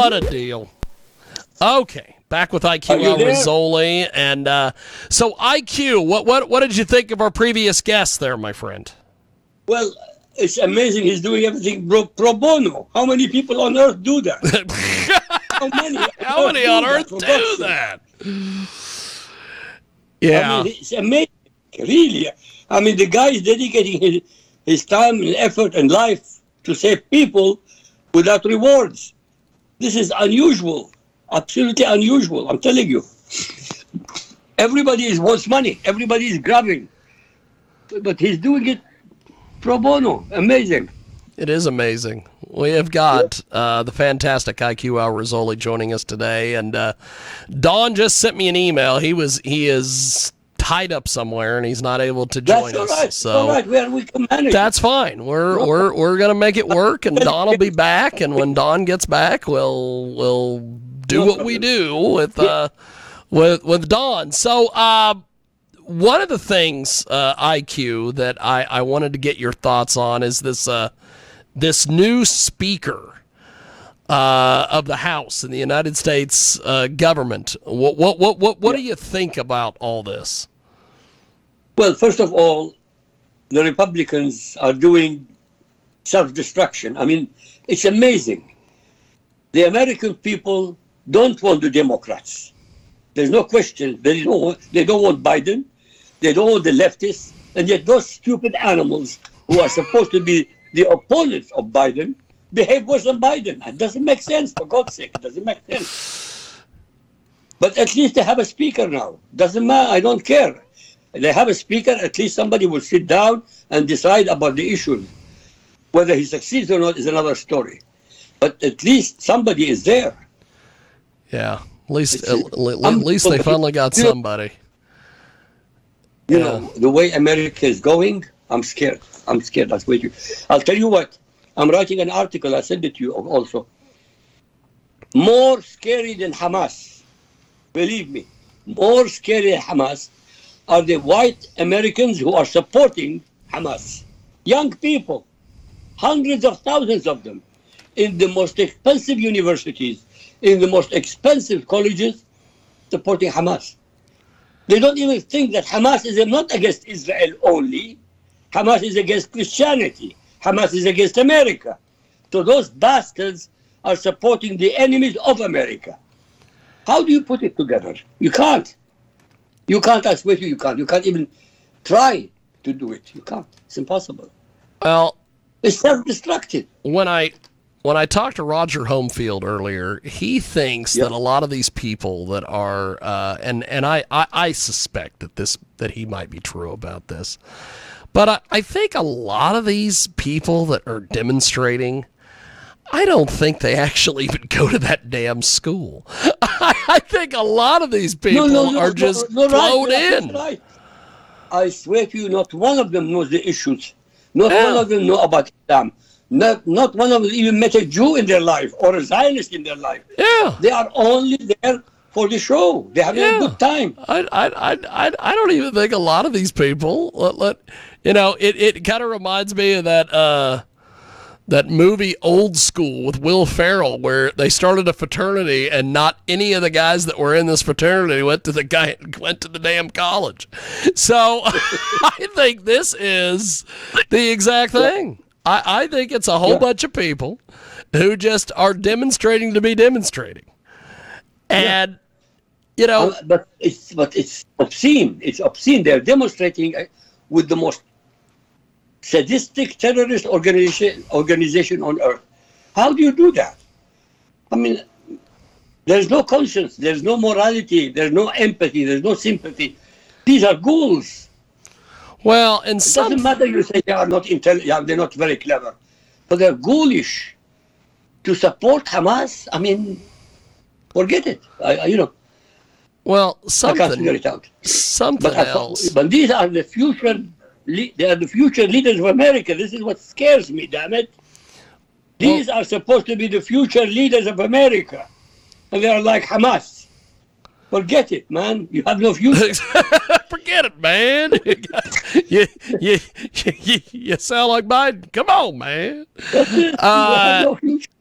What a deal. Okay, back with IQ Rassolli. And so IQ, what did you think of our previous guest there, my friend? Well, it's amazing he's doing everything pro bono. How many people on earth do that? How many on earth do that? Yeah. I mean, it's amazing, really. I mean, the guy is dedicating his time and effort and life to save people without rewards. This is unusual, absolutely unusual, I'm telling you. Everybody wants money. Everybody is grabbing. But he's doing it pro bono. Amazing. It is amazing. We have got the fantastic IQ Rassolli joining us today, and Don just sent me an email. He is tied up somewhere, and he's not able to join us. Right. So all right. We can manage. That's fine. We're gonna make it work, and Don will be back. And when Don gets back, we'll do what we do with Don. So one of the things, IQ, that I wanted to get your thoughts on is this new speaker of the House in the United States government. What do you think about all this? Well, first of all, the Republicans are doing self-destruction. I mean, it's amazing. The American people don't want the Democrats. There's no question. They don't want Biden. They don't want the leftists. And yet those stupid animals who are supposed to be the opponents of Biden behave worse than Biden. It doesn't make sense, for God's sake. It doesn't make sense. But at least they have a speaker now. Doesn't matter. I don't care. They have a speaker. At least somebody will sit down and decide about the issues. Whether he succeeds or not is another story. But at least somebody is there. Yeah. At least they finally got somebody. You know, the way America is going, I'm scared. That's what I'll tell you what. I'm writing an article. I sent it to you also. More scary than Hamas, believe me, more scary than Hamas are the white Americans who are supporting Hamas. Young people, hundreds of thousands of them, in the most expensive universities, in the most expensive colleges, supporting Hamas. They don't even think that Hamas is not against Israel only. Hamas is against Christianity. Hamas is against America. So those bastards are supporting the enemies of America. How do you put it together? You can't. You can't, I swear to you, you can't. You can't even try to do it. You can't. It's impossible. Well, it's self-destructive. When I talked to Roger Homefield earlier, he thinks that a lot of these people that are, and I suspect that he might be true about this, but I think a lot of these people that are demonstrating, I don't think they actually even go to that damn school. I think a lot of these people are just thrown in. Right. I swear to you, not one of them knows the issues. Not one of them know about Islam. Not one of them even met a Jew in their life or a Zionist in their life. Yeah. They are only there for the show. They have a good time. I don't even think a lot of these people, it kind of reminds me of that movie Old School with Will Ferrell, where they started a fraternity and not any of the guys that were in this fraternity went to the damn college. So I think this is the exact thing. I think it's a whole bunch of people who just are demonstrating to be demonstrating. And, But it's obscene. It's obscene. They're demonstrating with the most sadistic terrorist organization on earth. How do you do that? I mean, there's no conscience, there's no morality, there's no empathy, there's no sympathy. These are ghouls. Well, and it doesn't matter you say they are not intelligent, they're not very clever, but they're ghoulish. To support Hamas, I mean, forget it. Well, I can't figure it out. Something else. But these are the future. They are the future leaders of America. This is what scares me, damn it. These are supposed to be the future leaders of America. And they are like Hamas. Forget it, man. You have no future. Forget it, man. You sound like Biden. Come on, man. You have no future.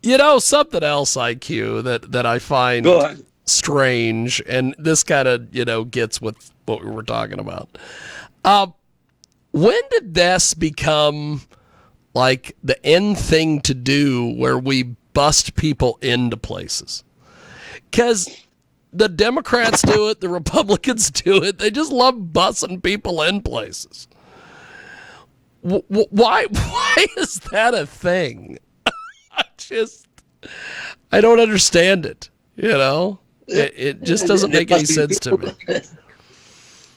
Something else, IQ, that I find Go ahead. strange, and this kind of, gets with what we were talking about. When did this become like the end thing to do where we bust people into places? Because the Democrats do it, the Republicans do it. They just love busting people in places. Why is that a thing? I don't understand it. It just doesn't make any sense to me.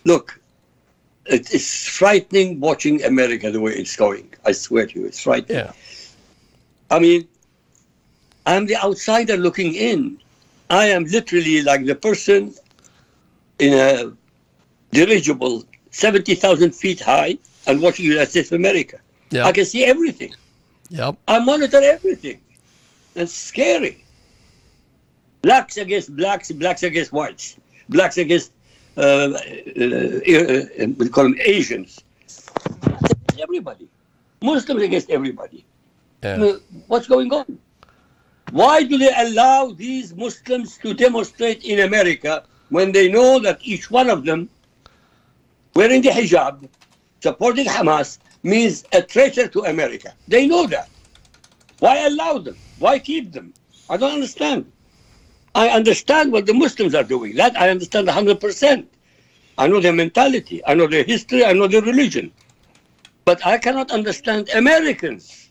Look, it's frightening watching America the way it's going. I swear to you, it's frightening. Yeah. I mean, I'm the outsider looking in. I am literally like the person in a dirigible 70,000 feet high and watching United States of America. Yep. I can see everything. Yep. I monitor everything. It's scary. Blacks against blacks, blacks against whites, blacks against we call them Asians. Everybody. Muslims against everybody. Yeah. What's going on? Why do they allow these Muslims to demonstrate in America when they know that each one of them wearing the hijab, supporting Hamas, means a traitor to America? They know that. Why allow them? Why keep them? I don't understand. I understand what the Muslims are doing. That I understand 100%. I know their mentality. I know their history. I know their religion. But I cannot understand Americans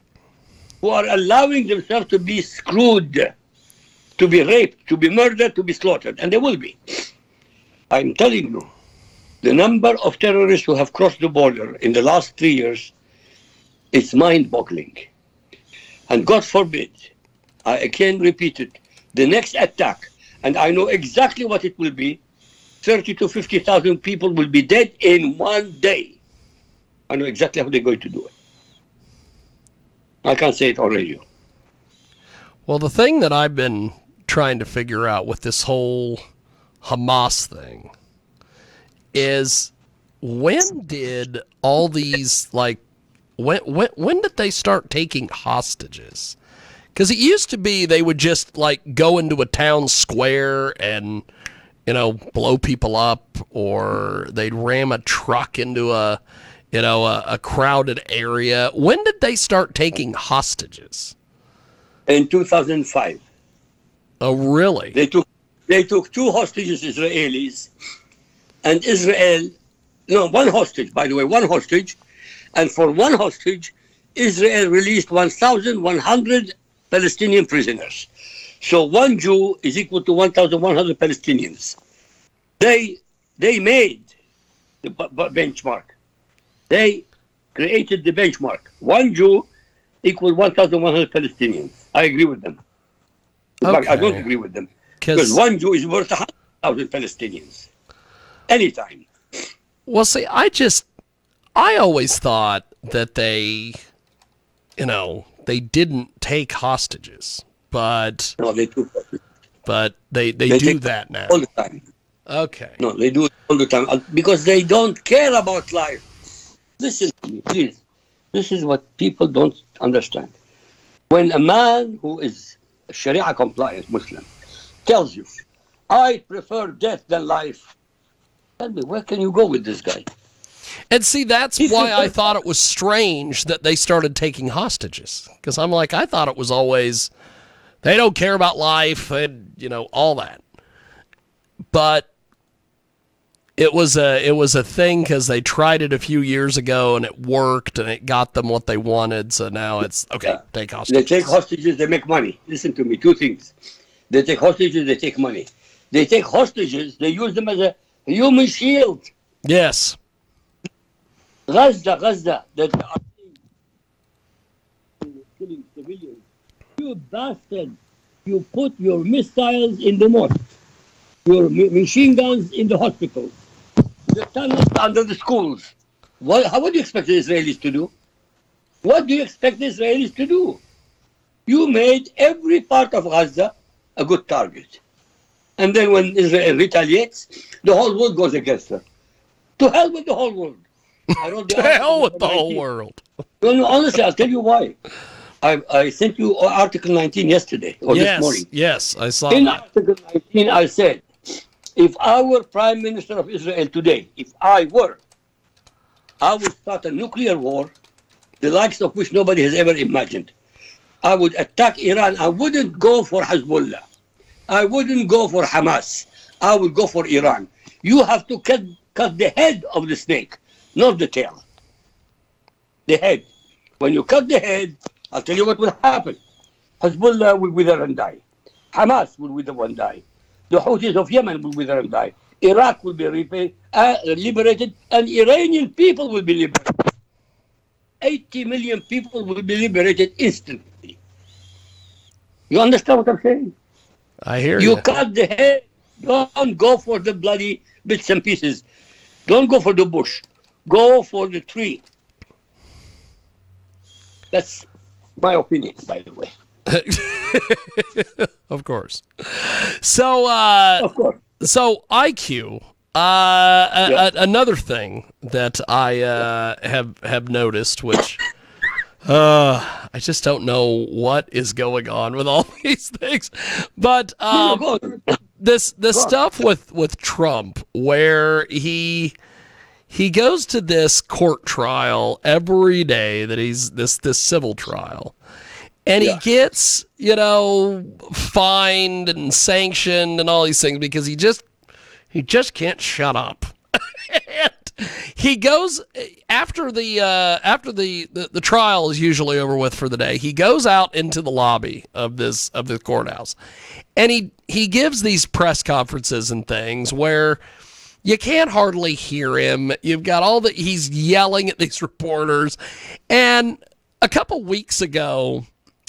who are allowing themselves to be screwed, to be raped, to be murdered, to be slaughtered. And they will be. I'm telling you, the number of terrorists who have crossed the border in the last 3 years, it's mind-boggling. And God forbid, I again repeat it, the next attack, and I know exactly what it will be, 30 to 50,000 people will be dead in one day. I know exactly how they're going to do it. I can't say it on radio. Well, the thing that I've been trying to figure out with this whole Hamas thing is when did all these, like, when did they start taking hostages? Because it used to be they would just, like, go into a town square and, blow people up, or they'd ram a truck into a crowded area. When did they start taking hostages? In 2005. Oh, really? They took 2 hostages, Israelis, and Israel, one hostage, by the way, one hostage, and for one hostage, Israel released 1,100 Palestinian prisoners. So one Jew is equal to 1,100 Palestinians. They made the benchmark. They created the benchmark. One Jew equals 1,100 Palestinians. I agree with them. In fact, I don't agree with them. Because one Jew is worth 100,000 Palestinians. Anytime. Well, see, I always thought that they didn't take hostages, but no, they do. But they do that now all the time. Okay. No, they do it all the time because they don't care about life. Listen to me, please. This is what people don't understand. When a man who is a Sharia compliant Muslim tells you, "I prefer death than life," tell me, where can you go with this guy? And see, that's why I thought it was strange that they started taking hostages. Because I'm like, I thought it was always, they don't care about life and, all that. But it was a thing because they tried it a few years ago and it worked and it got them what they wanted. So now it's, okay, take hostages. They take hostages, they make money. Listen to me, 2 things. They take hostages, they take money. They take hostages, they use them as a human shield. Yes. Gaza, that are killing civilians. You bastard! You put your missiles in the mosque, your machine guns in the hospitals, the tunnels under the schools. What do you expect the Israelis to do? What do you expect the Israelis to do? You made every part of Gaza a good target. And then when Israel retaliates, the whole world goes against her. To hell with the whole world. I wrote to hell with the whole world. No, honestly, I'll tell you why. I sent you Article 19 yesterday or this morning. Yes, I saw In that. Article 19, I said, if I were Prime Minister of Israel today, I would start a nuclear war, the likes of which nobody has ever imagined. I would attack Iran. I wouldn't go for Hezbollah. I wouldn't go for Hamas. I would go for Iran. You have to cut the head of the snake, not the tail. The head. When you cut the head, I'll tell you what will happen. Hezbollah will wither and die. Hamas will wither and die. The Houthis of Yemen will wither and die. Iraq will be liberated, and Iranian people will be liberated. 80 million people will be liberated instantly. You understand what I'm saying? I hear You you. cut the head. Don't go for the bloody bits and pieces. Don't go for the bush. Go for the tree. That's my opinion, by the way. Of course. So, Of course. so IQ. Another thing that I have noticed, which I just don't know what is going on with all these things, but this stuff with Trump, where he goes to this court trial every day that he's this civil trial. And he gets, fined and sanctioned and all these things because he just can't shut up. And he goes after the trial is usually over with for the day. He goes out into the lobby of the courthouse, and he gives these press conferences and things where you can't hardly hear him. You've got he's yelling at these reporters. And a couple weeks ago,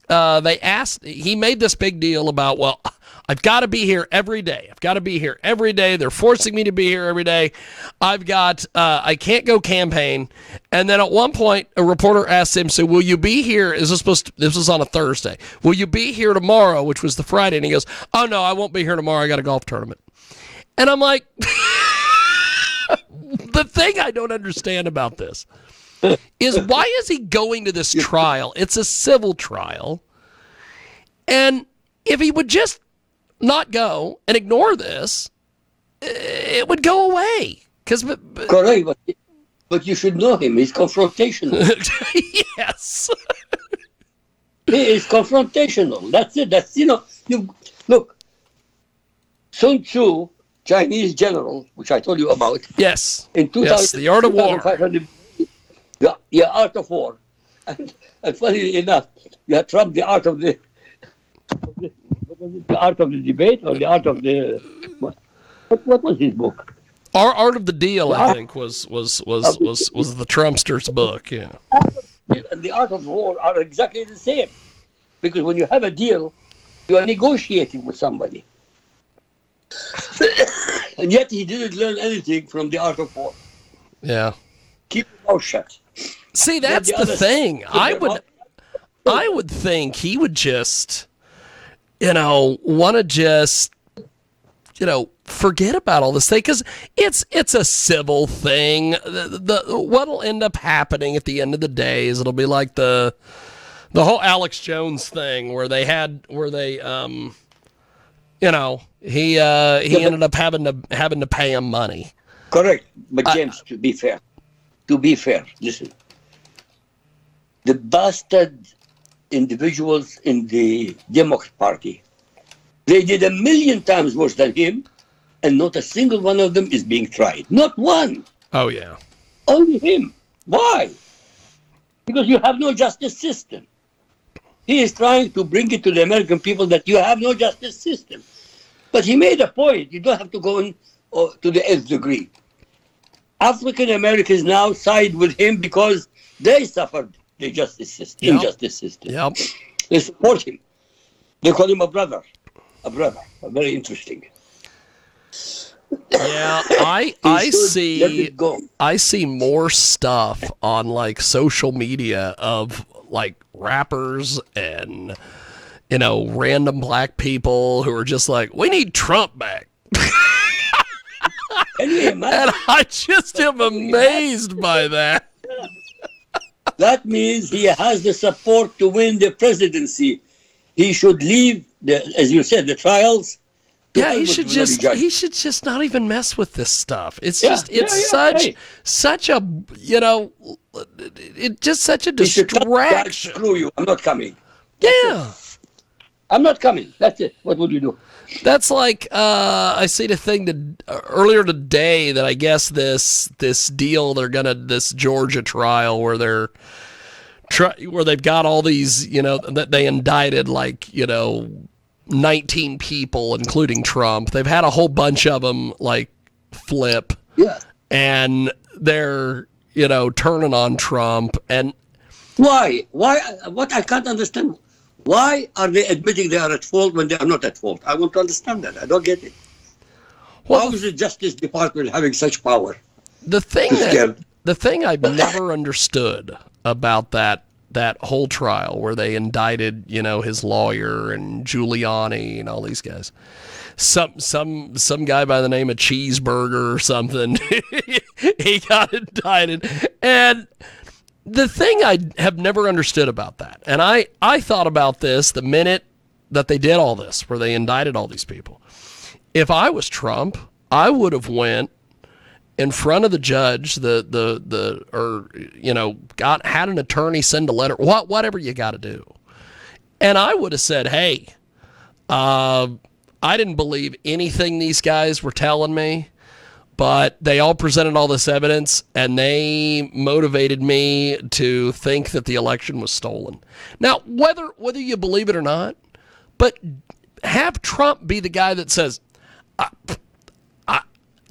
he made this big deal about, well, I've got to be here every day. I've got to be here every day. They're forcing me to be here every day. I can't go campaign. And then at one point, a reporter asked him, so will you be here? This was on a Thursday. Will you be here tomorrow, which was the Friday? And he goes, oh no, I won't be here tomorrow. I got a golf tournament. And I'm like, the thing I don't understand about this is why is he going to this trial? It's a civil trial. And if he would just not go and ignore this, it would go away. Correct, but you should know him. He's confrontational. Yes. He is confrontational. That's it. You look, Sun Tzu, Chinese general, which I told you about. Yes. In 2000, yes, the art of war. Yeah, art of war. And funny enough, you had Trump, the art of the debate, or the art of the what was his book? Art of the Deal, I think, was the Trumpster's book. Yeah. And the art of war are exactly the same, because when you have a deal, you are negotiating with somebody. And yet he didn't learn anything from the art of war. Yeah. Keep your mouth shut. See, that's the thing. I would think he would just, want to just, forget about all this thing, because it's a civil thing. What'll end up happening at the end of the day is it'll be like the whole Alex Jones thing where he ended up having to pay him money. Correct, but James, to be fair, listen. The bastard individuals in the Democrat Party, they did 1,000,000 times worse than him, and not a single one of them is being tried. Not one. Oh, yeah. Only him. Why? Because you have no justice system. He is trying to bring it to the American people that you have no justice system. But he made a point. You don't have to go to the nth degree. African Americans now side with him because they suffered the injustice system. Yep. They support him. They call him a brother. Very interesting. Yeah, I see more stuff on like social media of like rappers and random black people who are just like, we need Trump back. Can you imagine? And I just am amazed by that. That means he has the support to win the presidency. He should leave, as you said, the trials. Yeah, he should just not even mess with this stuff. It's such a, it's just such a distraction. Screw you, I'm not coming. Yeah. I'm not coming. That's it. What would you do? That's like I seen a thing earlier today that I guess this deal this Georgia trial where they've got all these that they indicted 19 people including Trump. They've had a whole bunch of them flip. Yeah. And they're turning on Trump and why what I can't understand. Why are they admitting they are at fault when they are not at fault? I want to understand that. I don't get it. How is the Justice Department having such power? The thing I've never understood about that whole trial where they indicted, his lawyer and Giuliani and all these guys. Some guy by the name of Cheeseburger or something, he got indicted. And the thing I have never understood about that, and I thought about this the minute that they did all this, where they indicted all these people. If I was Trump, I would have went in front of the judge, had an attorney send a letter, whatever you got to do, and I would have said, "Hey, I didn't believe anything these guys were telling me. But they all presented all this evidence, and they motivated me to think that the election was stolen." Now, whether you believe it or not, but have Trump be the guy that says,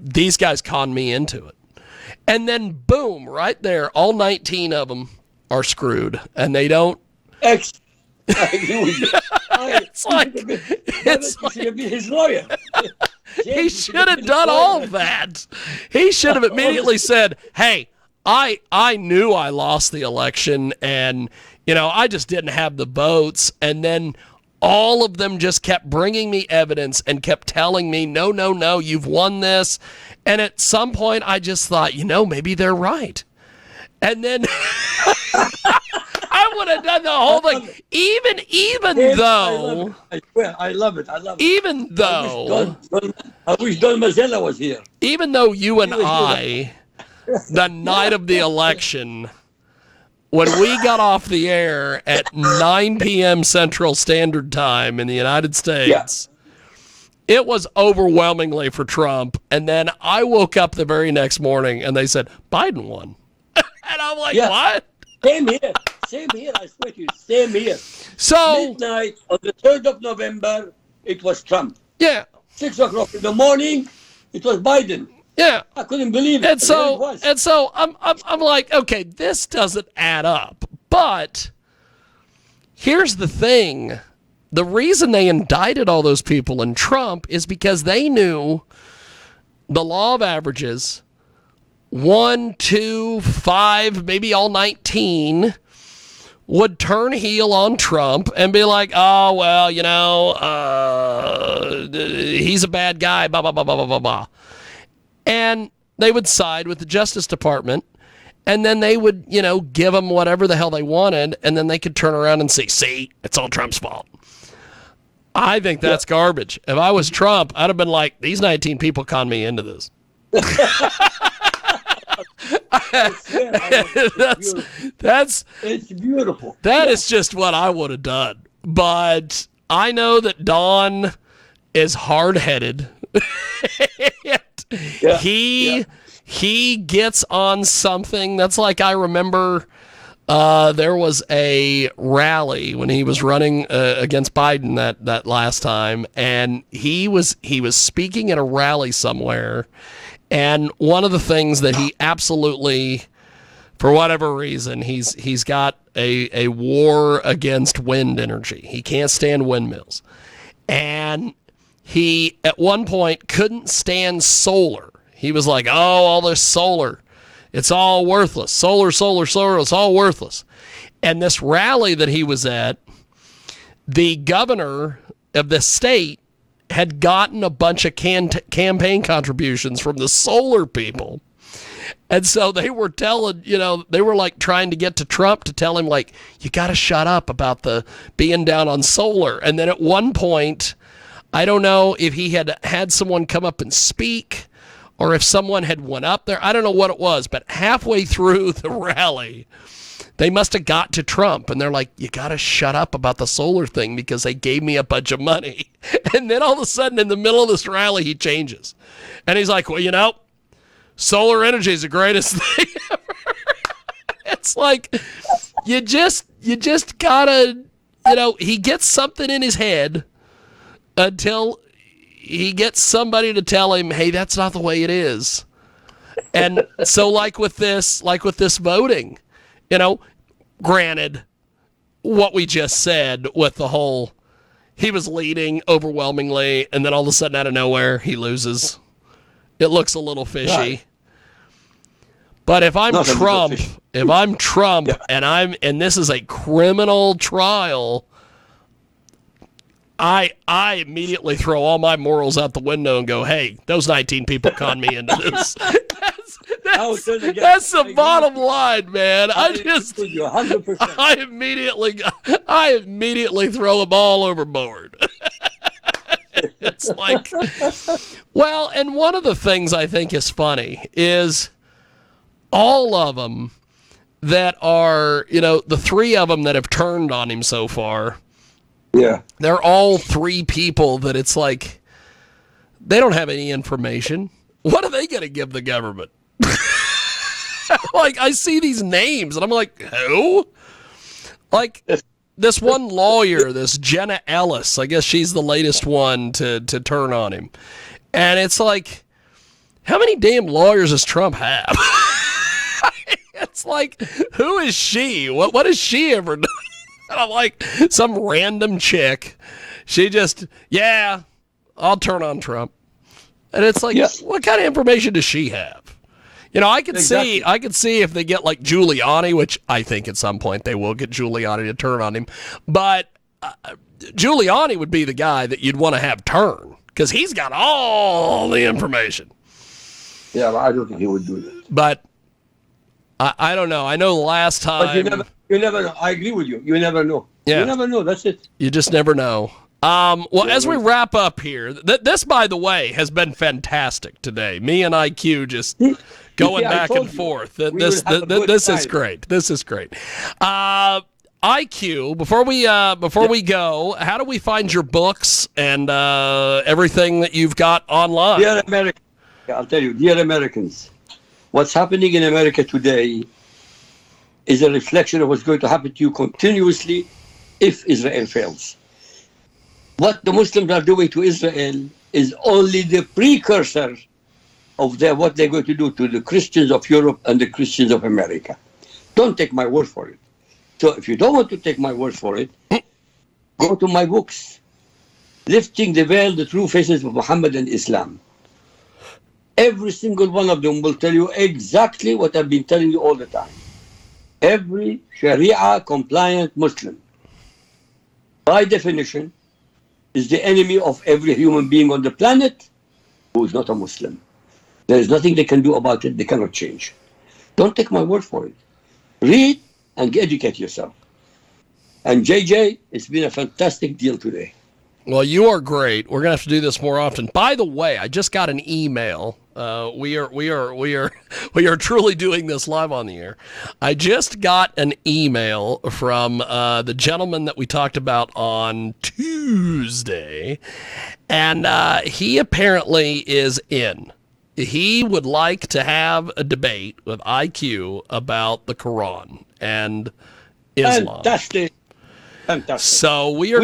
these guys conned me into it. And then, boom, right there, all 19 of them are screwed, and they don't. I agree with you. It's like should have been his lawyer. He should have done all of that. He should have immediately said, "Hey, I knew I lost the election, and I just didn't have the votes." And then all of them just kept bringing me evidence and kept telling me, "No, you've won this." And at some point, I just thought, maybe they're right. And then I would have done the whole thing, even though. I love it. Even though. I wish Don Mazzella was here. Even though you and I, the night of the election, when we got off the air at 9 p.m. Central Standard Time in the United States, it was overwhelmingly for Trump. And then I woke up the very next morning and they said, Biden won. And I'm like, what? Same here, I swear to you, same here. So midnight on the 3rd of November, it was Trump. Yeah. 6 o'clock in the morning, it was Biden. Yeah. I couldn't believe it. And so I'm like, okay, this doesn't add up. But here's the thing. The reason they indicted all those people in Trump is because they knew the law of averages, 1, 2, 5, maybe all 19 would turn heel on Trump and be like, oh, well, he's a bad guy, blah, blah, blah, blah, blah, blah, blah. And they would side with the Justice Department, and then they would, give them whatever the hell they wanted, and then they could turn around and say, see, it's all Trump's fault. I think that's garbage. If I was Trump, I'd have been like, these 19 people conned me into this. It's beautiful. That is just what I would have done. But I know that Don is hard-headed. He gets on something. That's like, I remember there was a rally when he was running against Biden that last time, and he was speaking at a rally somewhere. And one of the things that he absolutely, for whatever reason, he's got a war against wind energy. He can't stand windmills. And he, at one point, couldn't stand solar. He was like, oh, all this solar, it's all worthless. Solar, it's all worthless. And this rally that he was at, the governor of the state had gotten a bunch of campaign contributions from the solar people. And so they were telling, they were like trying to get to Trump to tell him, like, you got to shut up about the being down on solar. And then at one point, I don't know if he had someone come up and speak or if someone had went up there. I don't know what it was, but halfway through the rally, they must have got to Trump, and they're like, you got to shut up about the solar thing because they gave me a bunch of money. And then all of a sudden, in the middle of this rally, he changes. And he's like, well, solar energy is the greatest thing ever. It's like, you just got to, he gets something in his head until he gets somebody to tell him, hey, that's not the way it is. And so like with this voting, granted, what we just said with the whole, he was leading overwhelmingly, and then all of a sudden out of nowhere, he loses. It looks a little fishy. Right. But if I'm Trump, yeah. and this is a criminal trial, I immediately throw all my morals out the window and go, hey, those 19 people conned me into this. That's the bottom line, man. I immediately throw them all overboard. It's like, well, and one of the things I think is funny is all of them that are, the three of them that have turned on him so far. Yeah. They're all three people that it's like, they don't have any information. What are they going to give the government? Like, I see these names and I'm like, who? Like, this one lawyer, this Jenna Ellis, I guess she's the latest one to turn on him. And it's like, how many damn lawyers does Trump have? It's like, who is she? What has she ever done? And I'm like, some random chick. She just, I'll turn on Trump. And it's like, What kind of information does she have? I could see if they get like Giuliani, which I think at some point they will get Giuliani to turn on him. But Giuliani would be the guy that you'd want to have turn because he's got all the information. Yeah, but I don't think he would do that. But I don't know. I know the last time. But you never know. I agree with you. You never know. Yeah. You never know. That's it. You just never know. As we wrap up here, this, by the way, has been fantastic today. Me and IQ just going back and forth. This is great. This is great. IQ, before we go, how do we find your books and everything that you've got online? Dear Americans, I'll tell you, dear Americans, what's happening in America today is a reflection of what's going to happen to you continuously if Israel fails. What the Muslims are doing to Israel is only the precursor of what they're going to do to the Christians of Europe and the Christians of America. Don't take my word for it. So if you don't want to take my word for it, go to my books, Lifting the Veil, The True Faces of Muhammad and Islam. Every single one of them will tell you exactly what I've been telling you all the time. Every Sharia-compliant Muslim, by definition, is the enemy of every human being on the planet who is not a Muslim. There is nothing they can do about it. They cannot change. Don't take my word for it. Read and educate yourself. And JJ, it's been a fantastic deal today. Well, you are great. We're gonna have to do this more often. By the way, I just got an email. We are truly doing this live on the air. I just got an email from the gentleman that we talked about on Tuesday, and he apparently is in. He would like to have a debate with IQ about the Quran and Islam. Fantastic. So we are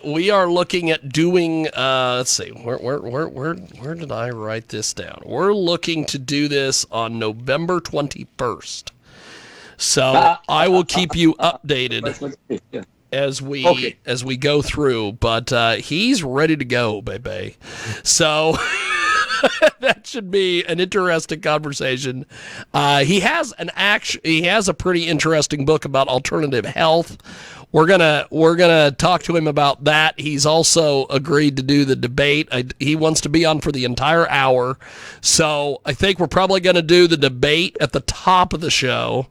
we are looking at doing, let's see, where did I write this down? We're looking to do this on November 21st. So I will keep you updated as we go through, but he's ready to go, baby. So that should be an interesting conversation. He has a pretty interesting book about alternative health. We're gonna talk to him about that. He's also agreed to do the debate. He wants to be on for the entire hour, so I think we're probably gonna do the debate at the top of the show,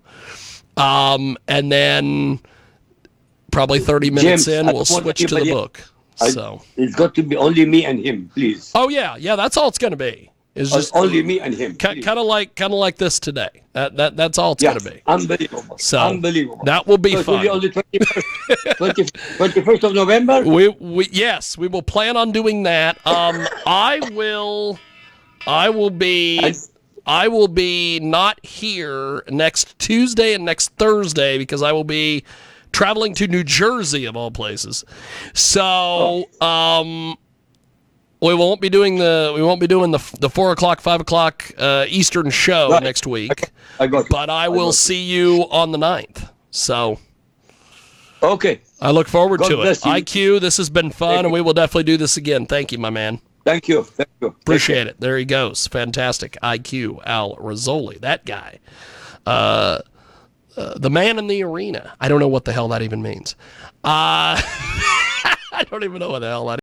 and then probably 30 minutes James, in, we'll switch to the book. So it's got to be only me and him, please. Oh yeah, that's all it's gonna be. It's just only me and him. Kind of like this today. That's all it's gonna be. Unbelievable. So unbelievable. That will be fun. It will be on the 21st of November. Yes, we will plan on doing that. I will be not here next Tuesday and next Thursday because I will be traveling to New Jersey of all places. So we won't be doing the 4 o'clock, 5 o'clock Eastern show next week. But I will see you on the 9th. So okay, I look forward God to it. bless you. IQ, this has been fun, and we will definitely do this again. Thank you, my man. Thank you. Appreciate it. There he goes. Fantastic. IQ, Al Rassolli, that guy. The man in the arena. I don't know what the hell that even means. I don't even know what the hell that